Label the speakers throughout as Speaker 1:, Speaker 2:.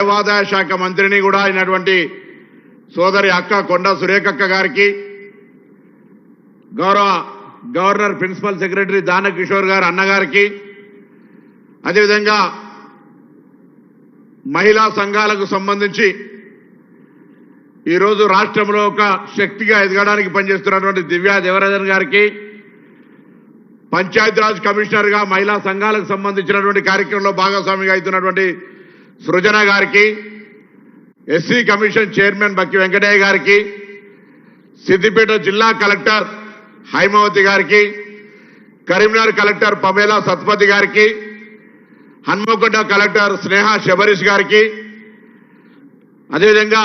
Speaker 1: దేవాదాయ శాఖ మంత్రిని కూడా అయినటువంటి సోదరి అక్క కొండ సురేఖక్క గారికి, గౌరవ గవర్నర్ ప్రిన్సిపల్ సెక్రటరీ దాన కిషోర్ గారు అన్నగారికి, అదేవిధంగా మహిళా సంఘాలకు సంబంధించి ఈరోజు రాష్ట్రంలో ఒక శక్తిగా ఎదగడానికి పనిచేస్తున్నటువంటి దివ్యా దేవరాజన్ గారికి, పంచాయతీరాజ్ కమిషనర్గా మహిళా సంఘాలకు సంబంధించినటువంటి కార్యక్రమంలో భాగస్వామిగా అవుతున్నటువంటి సృజన గారికి, ఎస్సీ కమిషన్ చైర్మన్ బక్కి వెంకటయ్య గారికి, సిద్దిపేట జిల్లా కలెక్టర్ హైమావతి గారికి, కరీంనగర్ కలెక్టర్ పమేలా సత్పతి గారికి, హన్మకొండ కలెక్టర్ స్నేహ శబరీష్ గారికి, అదేవిధంగా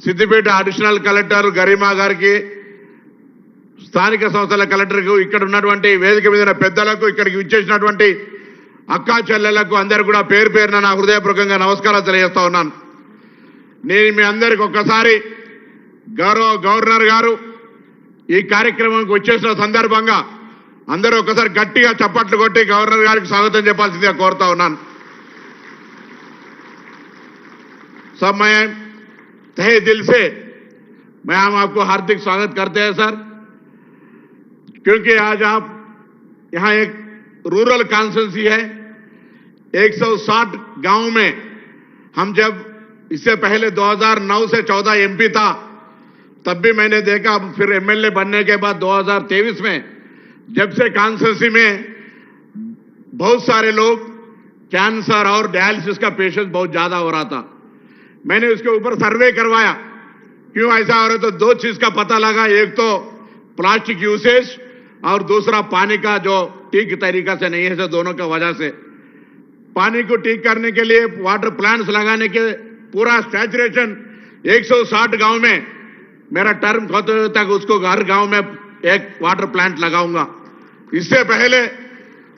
Speaker 1: సిద్దిపేట అడిషనల్ కలెక్టర్ గరిమా గారికి, స్థానిక సంస్థల కలెక్టర్కు, ఇక్కడ ఉన్నటువంటి వేదిక మీద పెద్దలకు, ఇక్కడికి విచ్చేసినటువంటి అక్కా చెల్లెళ్లకు అందరూ కూడా పేరు పేరున నా హృదయపూర్వకంగా నమస్కారాలు తెలియజేస్తా ఉన్నాను. నేను మీ అందరికి ఒక్కసారి గౌరవ గవర్నర్ గారు ఈ కార్యక్రమానికి వచ్చేసిన సందర్భంగా అందరూ ఒక్కసారి గట్టిగా చప్పట్లు కొట్టి గవర్నర్ గారికి స్వాగతం చెప్పాల్సిందిగా కోరుతా ఉన్నాను. सब मैं तहे दिल से मैं हम आपको हार्दिक स्वागत करते हैं सर, क्योंकि आज आप यहाँ एक रूरल कॉन्स्टिट्यूंसी है। 160 गांव में हम जब इससे पहले 2009 से 14 एमपी था, तब भी मैंने देखा, अब फिर एमएलए बनने के बाद 2023 में जब से कॉन्स्टिट्यूंसी में बहुत सारे लोग कैंसर और डायलिसिस का पेशेंट बहुत ज्यादा हो रहा था, मैंने उसके ऊपर सर्वे करवाया क्यों ऐसा हो रहा है। तो दो चीज का पता लगा, एक तो प्लास्टिक यूसेज और दूसरा पानी का जो ठीक तरीका से नहीं है, दोनों की वजह से पानी को ठीक करने के लिए वाटर प्लांट्स लगाने के पूरा सैचुरेशन 160 गांव में मेरा टर्म खत्म तक उसको हर गांव में एक वाटर प्लांट लगाऊंगा। इससे पहले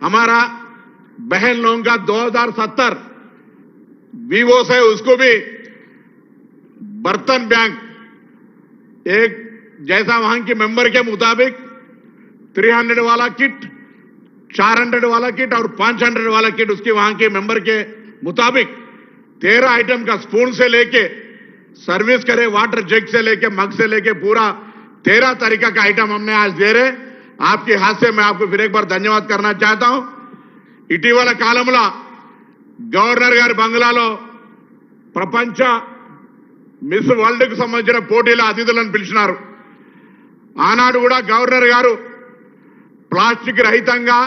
Speaker 1: हमारा बहन लोगों का 2070 वीवो से उसको भी बर्तन बैंक एक जैसा वहां के मेंबर के मुताबिक 300 वाला किट, 400 वाला किट और 500 वाला किट उसके वहां के मेंबर के मुताबिक 13 आइटम का स्पून से लेके सर्विस करे, वाटर जग से लेके मग से लेके पूरा 13 तरीका का आइटम हमने आज दे रहे। आपके हाथ से मैं आपको फिर एक बार धन्यवाद करना चाहता हूं। इटीवల కాలంలో గవర్నర్ గారి బంగ్లాలో ప్రపంచ మిస్ వరల్డ్ కు సంబంధించిన పోటీల అతిథులను పిలిచినారు. ఆనాడు కూడా గవర్నర్ గారు ప్లాస్టిక్ రహితంగా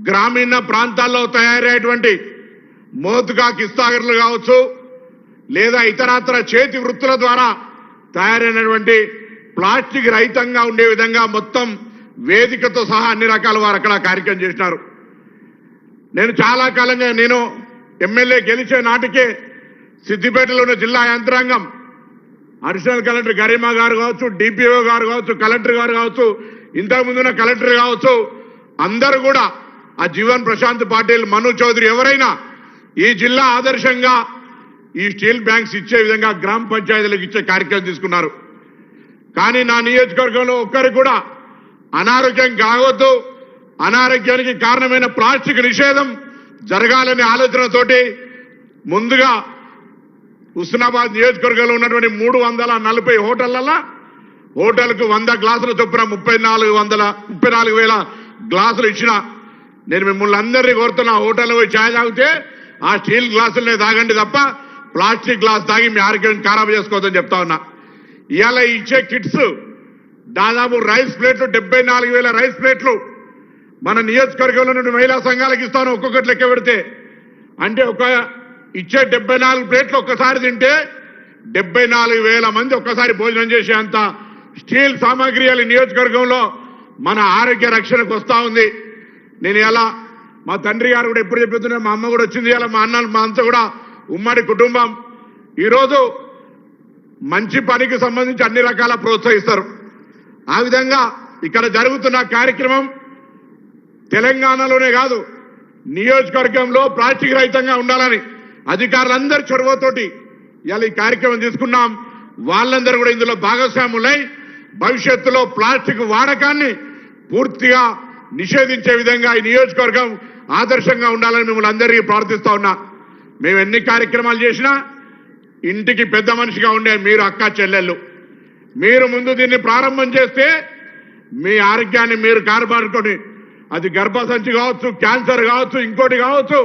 Speaker 1: గ్రామీణ ప్రాంతాల్లో తయారయ్యేటువంటి మోతుగా కిస్తాగర్లు కావచ్చు, లేదా ఇతరత్ర చేతి వృత్తుల ద్వారా తయారైనటువంటి ప్లాస్టిక్ రహితంగా ఉండే విధంగా మొత్తం వేదికతో సహా అన్ని రకాల వారు అక్కడ కార్యక్రమం చేసినారు. నేను చాలా కాలంగా నేను ఎమ్మెల్యే గెలిచే నాటికే సిద్దిపేటలో ఉన్న జిల్లా యంత్రాంగం, అడిషనల్ కలెక్టర్ గరిమా గారు కావచ్చు, డిపిఓ గారు కావచ్చు, కలెక్టర్ గారు కావచ్చు, ఇంతకుముందున్న కలెక్టర్ కావచ్చు, అందరూ కూడా ఆ జీవన్ ప్రశాంత్ పాటిల్, మను చౌదరి ఎవరైనా ఈ జిల్లా ఆదర్శంగా ఈ స్టీల్ బ్యాంక్స్ ఇచ్చే విధంగా గ్రామ పంచాయతీలకు ఇచ్చే కార్యక్రమం తీసుకున్నారు. కానీ నా నియోజకవర్గంలో ఒక్కరికి కూడా అనారోగ్యం కావద్దు, అనారోగ్యానికి కారణమైన ప్లాస్టిక్ నిషేధం జరగాలనే ఆలోచనతోటి ముందుగా హుస్నాబాద్ నియోజకవర్గంలో ఉన్నటువంటి 340 హోటళ్లలో హోటల్కు 100 గ్లాసుల చొప్పున 34,000 గ్లాసులు ఇచ్చిన. నేను మిమ్మల్ని అందరినీ కోరుతున్నా, హోటల్లో పోయి ఛాయ్ తాగితే ఆ స్టీల్ గ్లాసులనే తాగండి తప్ప ప్లాస్టిక్ గ్లాస్ తాగి మీ ఆరోగ్యం ఖరాబ్ చేసుకోవద్దని చెప్తా ఉన్నా. ఇవాళ ఇచ్చే కిట్స్ దాదాపు రైస్ ప్లేట్లు 74,000 రైస్ ప్లేట్లు మన నియోజకవర్గంలో నుండి మహిళా సంఘాలకు ఇస్తాను. ఒక్కొక్కటి లెక్క పెడితే అంటే ఒక ఇచ్చే 74 ప్లేట్లు ఒక్కసారి తింటే 74,000 మంది ఒక్కసారి భోజనం చేసే అంత స్టీల్ సామాగ్రి నియోజకవర్గంలో మన ఆరోగ్య రక్షణకు వస్తూ ఉంది. నేను ఇలా మా తండ్రి గారు కూడా ఎప్పుడు చెప్తున్నా, మా అమ్మ కూడా వచ్చింది, ఇలా మా అన్న మా అంతా కూడా ఉమ్మడి కుటుంబం. ఈరోజు మంచి పనికి సంబంధించి అన్ని రకాల ప్రోత్సహిస్తారు. ఆ విధంగా ఇక్కడ జరుగుతున్న కార్యక్రమం తెలంగాణలోనే కాదు, నియోజకవర్గంలో ప్లాస్టిక్ రహితంగా ఉండాలని అధికారులందరి చొరవతోటి ఇవాళ ఈ కార్యక్రమం తీసుకున్నాం. వాళ్ళందరూ కూడా ఇందులో భాగస్వాములై భవిష్యత్తులో ప్లాస్టిక్ వాడకాన్ని పూర్తిగా నిషేధించే విధంగా ఈ నియోజకవర్గం ఆదర్శంగా ఉండాలని మిమ్మల్ని అందరికీ ప్రార్థిస్తా ఉన్నా. మేము ఎన్ని కార్యక్రమాలు చేసినా ఇంటికి పెద్ద మనిషిగా ఉండే మీరు అక్క చెల్లెళ్ళు మీరు ముందు దీన్ని ప్రారంభం చేస్తే మీ ఆరోగ్యాన్ని మీరు కాపాడుకొని అది గర్భసంచి కావచ్చు, క్యాన్సర్ కావచ్చు, ఇంకోటి కావచ్చు,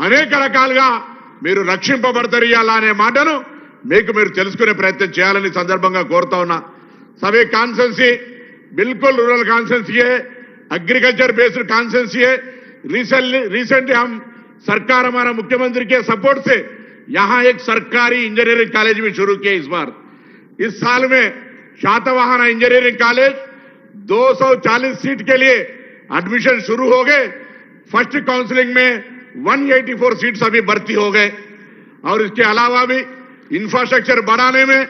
Speaker 1: అనేక రకాలుగా మీరు రక్షింపబడతారు అనే మాటను మీకు మీరు తెలుసుకునే ప్రయత్నం చేయాలని సందర్భంగా కోరుతా ఉన్నా. सभी कॉन्सेंसी बिल्कुल रूरल कॉन्सेंसी है, एग्रीकल्चर बेस्ड कॉन्सेंसी है. रिसेंटली हम सरकार हमारा मुख्यमंत्री के सपोर्ट से यहां एक सरकारी इंजीनियरिंग कॉलेज भी शुरू किया. इस बार इस साल में शातवाहना इंजीनियरिंग कॉलेज 240 सीट के लिए एडमिशन शुरू हो गए. फर्स्ट काउंसलिंग में 184 सीट्स अभी भर्ती हो गए. और इसके अलावा भी इंफ्रास्ट्रक्चर बढ़ाने में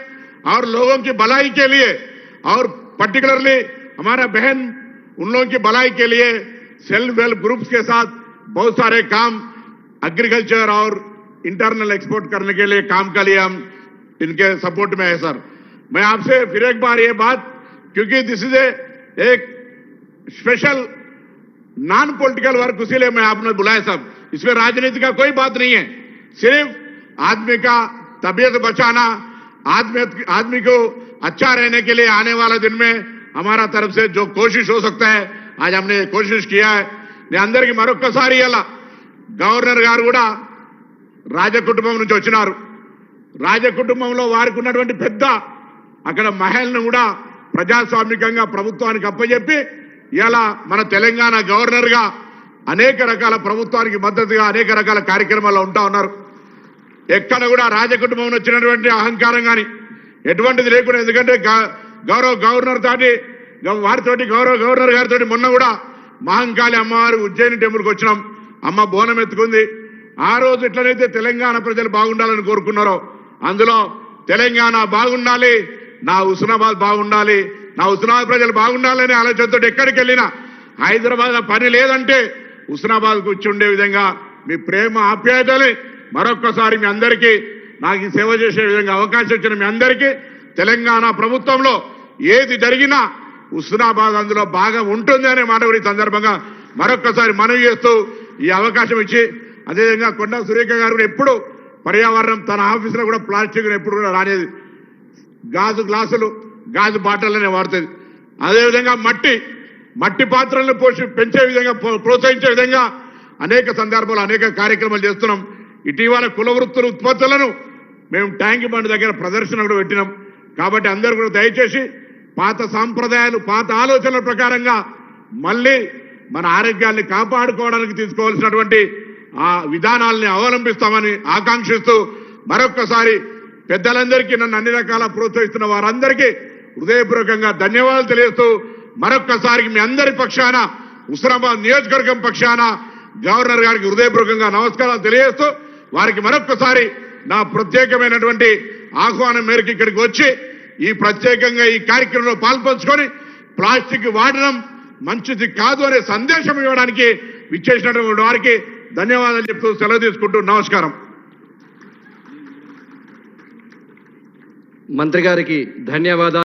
Speaker 1: और लोगों की भलाई के लिए और पर्टिकुलरली हमारा बहन उन लोगों की भलाई के लिए सेल्फ हेल्प ग्रुप्स के साथ बहुत सारे काम एग्रीकल्चर और इंटरनल एक्सपोर्ट करने के लिए काम के लिए हम इनके सपोर्ट में है. सर मैं आपसे फिर एक बार ये बात, क्योंकि दिस इज एक स्पेशल नॉन पॉलिटिकल वर्क, इसीलिए मैं आपने बुलाया. सब इसमें राजनीति का कोई बात नहीं है, सिर्फ आदमी का तबीयत बचाना, आदमी को अच्छा रहने के लिए आने वाले दिन में हमारा तरफ से जो कोशिश हो सकता है आज हमने कोशिश किया है. నేను అందరికీ మరొక్కసారి ఇలా గవర్నర్ గారు కూడా రాజకుటుంబం నుంచి వచ్చినారు. రాజకుటుంబంలో వారికి ఉన్నటువంటి పెద్ద అక్కడ మహిళను కూడా ప్రజాస్వామికంగా ప్రభుత్వానికి అప్పచెప్పి ఇలా మన తెలంగాణ గవర్నర్ గా అనేక రకాల ప్రభుత్వానికి మద్దతుగా అనేక రకాల కార్యక్రమాల్లో ఉంటా ఉన్నారు. ఎక్కడ కూడా రాజకుటుంబం వచ్చినటువంటి అహంకారం కానీ ఎటువంటిది లేకుండా, ఎందుకంటే గౌరవ గవర్నర్ తోటి వారితోటి గవర్నర్ గారితో మొన్న కూడా మహంకాళి అమ్మవారి ఉజ్జయిని టెంపుల్కి వచ్చినాం. అమ్మ బోనం ఎత్తుకుంది. ఆ రోజు ఎట్లనైతే తెలంగాణ ప్రజలు బాగుండాలని కోరుకున్నారో అందులో తెలంగాణ బాగుండాలి, నా హుస్నాబాద్ బాగుండాలి, నా హుస్నాబాద్ ప్రజలు బాగుండాలని ఆలోచనతో ఎక్కడికి వెళ్ళినా హైదరాబాద్ పని లేదంటే హుస్నాబాద్కు వచ్చి ఉండే విధంగా మీ ప్రేమ ఆప్యాయతని మరొక్కసారి మీ అందరికీ నాకు ఈ సేవ చేసే విధంగా అవకాశం ఇచ్చిన మీ అందరికీ తెలంగాణ ప్రభుత్వంలో ఏది జరిగినా హుస్నాబాద్ అందులో బాగా ఉంటుంది అనే మాట కూడా ఈ సందర్భంగా మరొక్కసారి మనవి చేస్తూ ఈ అవకాశం ఇచ్చి, అదేవిధంగా కొండా సురేఖ గారు కూడా ఎప్పుడు పర్యావరణం తన ఆఫీసులో కూడా ప్లాస్టిక్ ఎప్పుడు కూడా రానేది, గాజు గ్లాసులు గాజు బాటలనే వాడుతుంది. అదేవిధంగా మట్టి పాత్రలను పెంచే విధంగా ప్రోత్సహించే విధంగా అనేక సందర్భాలు అనేక కార్యక్రమాలు చేస్తున్నాం. ఇటీవల కుల వృత్తుల ఉత్పత్తులను మేము ట్యాంక్ బండ్ దగ్గర ప్రదర్శన కూడా పెట్టినాం. కాబట్టి అందరూ కూడా దయచేసి పాత సాంప్రదాయాలు పాత ఆలోచనల ప్రకారంగా మళ్ళీ మన ఆరోగ్యాన్ని కాపాడుకోవడానికి తీసుకోవాల్సినటువంటి ఆ విధానాలని అవలంబిస్తామని ఆకాంక్షిస్తూ మరొక్కసారి పెద్దలందరికీ నన్ను అన్ని రకాల ప్రోత్సహిస్తున్న వారందరికీ హృదయపూర్వకంగా ధన్యవాదాలు తెలియజేస్తూ మరొక్కసారి మీ అందరి పక్షాన హుస్నాబాద్ నియోజకవర్గం పక్షాన గవర్నర్ గారికి హృదయపూర్వకంగా నమస్కారాలు తెలియజేస్తూ వారికి మరొక్కసారి నా ప్రత్యేకమైనటువంటి ఆహ్వానం మేరకు ఇక్కడికి వచ్చి ఈ ప్రత్యేకంగా ఈ కార్యక్రమంలో పాల్పంచుకొని ప్లాస్టిక్ వాడడం మంచిది కాదు అనే సందేశం ఇవ్వడానికి విచ్చేసినటువంటి వారికి ధన్యవాదాలు చెప్తూ సెలవు తీసుకుంటూ నమస్కారం.
Speaker 2: మంత్రి గారికి ధన్యవాదాలు.